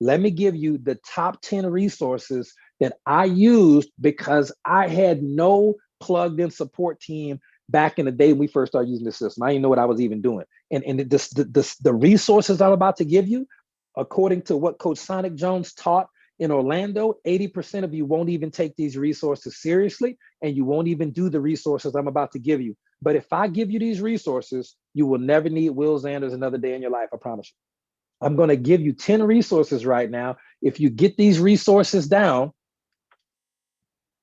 Let me give you the top 10 resources that I used because I had no plugged in support team back in the day when we first started using this system. I didn't know what I was even doing. And the resources I'm about to give you, according to what Coach Sonic Jones taught in Orlando, 80% of you won't even take these resources seriously, and you won't even do the resources I'm about to give you. But if I give you these resources, you will never need Will Zanders another day in your life, I promise you. I'm going to give you 10 resources right now. If you get these resources down,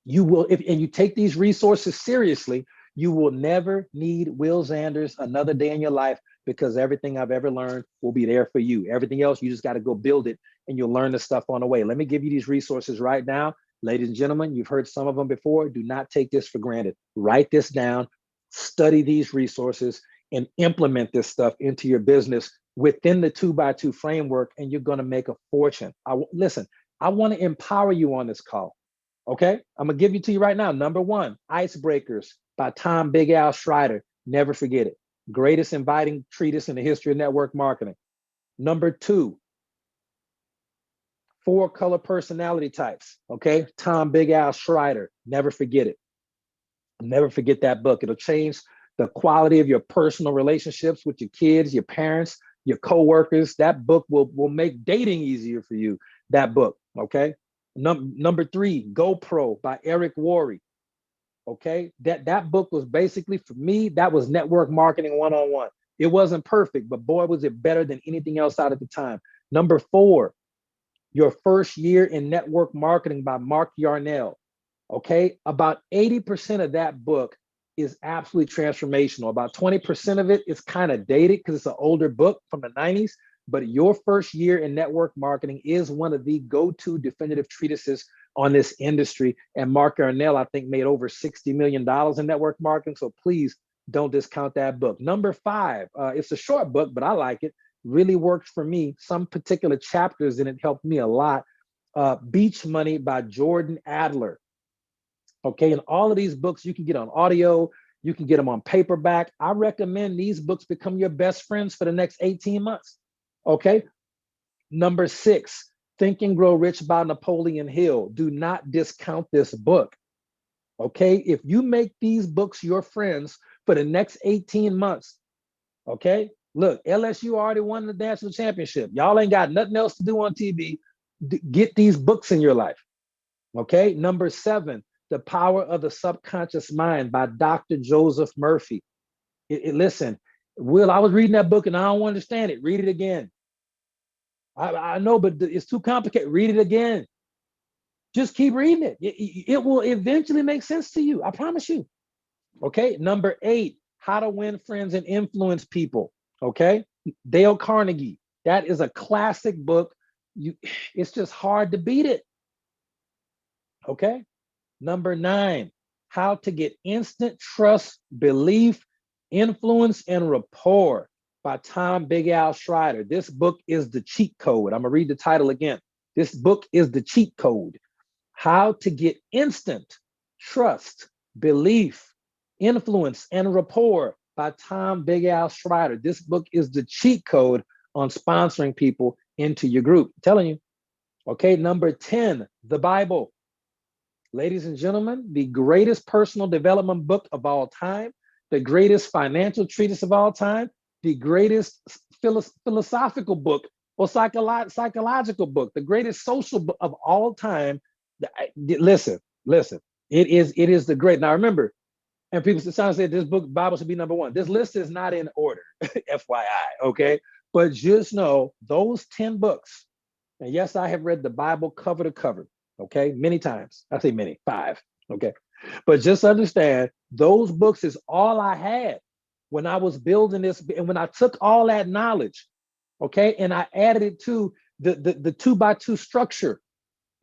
you will, and you take these resources seriously, you will never need Will Zanders another day in your life, because everything I've ever learned will be there for you. Everything else, you just got to go build it, and you'll learn the stuff on the way. Let me give you these resources right now. Ladies and gentlemen, you've heard some of them before. Do not take this for granted. Write this down, study these resources, and implement this stuff into your business within the 2x2 framework, and you're going to make a fortune. Listen, I want to empower you on this call. Okay, I'm gonna give you to you right now. Number one, Icebreakers by Tom Big Al Schreider. Never forget it. Greatest inviting treatise in the history of network marketing. Number two, 4 color personality types. Okay, Tom Big Al Schreider. Never forget it. Never forget that book. It'll change the quality of your personal relationships with your kids, your parents, your coworkers. That book will make dating easier for you. That book. Okay. Number 3, GoPro by Eric Worre. Okay, that book was basically, for me, that was network marketing 101. It wasn't perfect, but boy, was it better than anything else out at the time. Number 4, Your First Year in Network Marketing by Mark Yarnell. Okay, about 80% of that book is absolutely transformational. About 20% of it is kind of dated because it's an older book from the 90s. But Your First Year in Network Marketing is one of the go-to definitive treatises on this industry. And Mark Yarnell, I think, made over $60 million in network marketing. So please don't discount that book. Number 5, it's a short book, but I like it. Really works for me. Some particular chapters in it helped me a lot. Beach Money by Jordan Adler. Okay, and all of these books you can get on audio. You can get them on paperback. I recommend these books become your best friends for the next 18 months. Okay. Number 6, Think and Grow Rich by Napoleon Hill. Do not discount this book. Okay. If you make these books your friends for the next 18 months, okay. Look, LSU already won the national championship. Y'all ain't got nothing else to do on TV. Get these books in your life. Okay. Number 7, The Power of the Subconscious Mind by Dr. Joseph Murphy. Listen, Will, I was reading that book and I don't understand it. Read it again. I know, but it's too complicated. Read it again. Just keep reading it. It will eventually make sense to you. I promise you. Okay. Number 8, How to Win Friends and Influence People. Okay. Dale Carnegie. That is a classic book. It's just hard to beat it. Okay. Number 9, How to Get Instant Trust, Belief, Influence, and Rapport by Tom Big Al Schreider. This book is the cheat code. I'm going to read the title again. This book is the cheat code. How to Get Instant Trust, Belief, Influence, and Rapport by Tom Big Al Schreider. This book is the cheat code on sponsoring people into your group. I'm telling you. Okay, number 10, the Bible. Ladies and gentlemen, the greatest personal development book of all time, the greatest financial treatise of all time, the greatest philosophical book or psychological book, the greatest social book of all time. Listen, it is the great. Now remember, and people sometimes say this book, Bible should be number 1. This list is not in order, FYI, okay? But just know those 10 books, and yes, I have read the Bible cover to cover, okay? Many times. I say many, 5, okay? But just understand, those books is all I had when I was building this, and when I took all that knowledge, okay, and I added it to the 2x2 structure.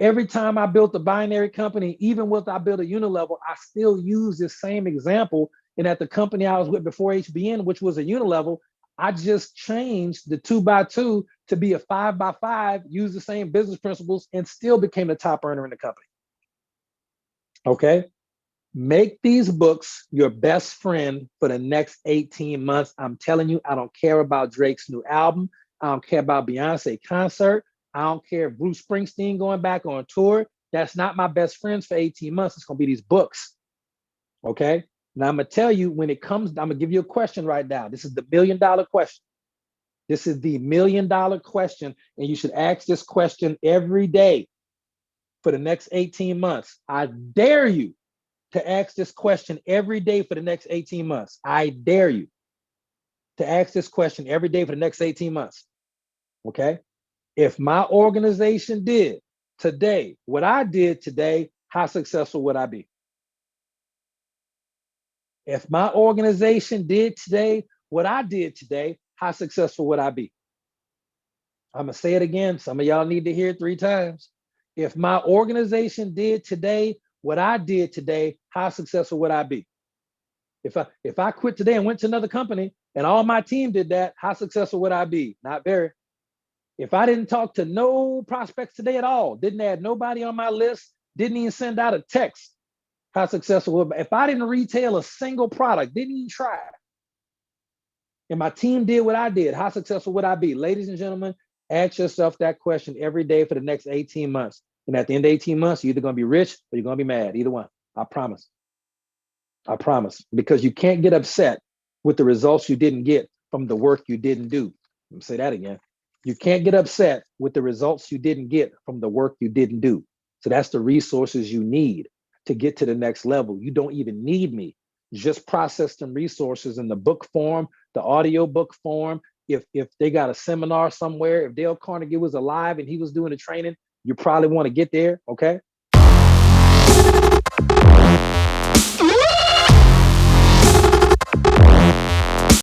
Every time I built a binary company, even when I built a unilevel, I still use this same example. And at the company I was with before HBN, which was a unilevel, I just changed the 2x2 to be a 5x5, use the same business principles, and still became the top earner in the company. Okay. Make these books your best friend for the next 18 months. I'm telling you, I don't care about Drake's new album. I don't care about Beyonce concert. I don't care if Bruce Springsteen going back on tour. That's not my best friends for 18 months. It's going to be these books. Okay. Now I'm going to tell you when it comes, I'm going to give you a question right now. This is the $1 million question. This is the $1 million question. And you should ask this question every day for the next 18 months. I dare you to ask this question every day for the next 18 months. I dare you to ask this question every day for the next 18 months. Okay. If my organization did today what I did today, how successful would I be? If my organization did today what I did today, how successful would I be? I'm going to say it again. Some of y'all need to hear it 3 times. If my organization did today what I did today, how successful would I be? If I quit today and went to another company and all my team did that, how successful would I be? Not very. If I didn't talk to no prospects today at all, didn't add nobody on my list, didn't even send out a text, how successful would I be? If I didn't retail a single product, didn't even try, and my team did what I did, how successful would I be? Ladies and gentlemen, ask yourself that question every day for the next 18 months. And at the end of 18 months, you're either going to be rich or you're going to be mad. Either one. I promise. I promise. Because you can't get upset with the results you didn't get from the work you didn't do. Let me say that again. You can't get upset with the results you didn't get from the work you didn't do. So that's the resources you need to get to the next level. You don't even need me. Just process them resources in the book form, the audio book form. If they got a seminar somewhere, if Dale Carnegie was alive and he was doing the training, you probably want to get there, okay?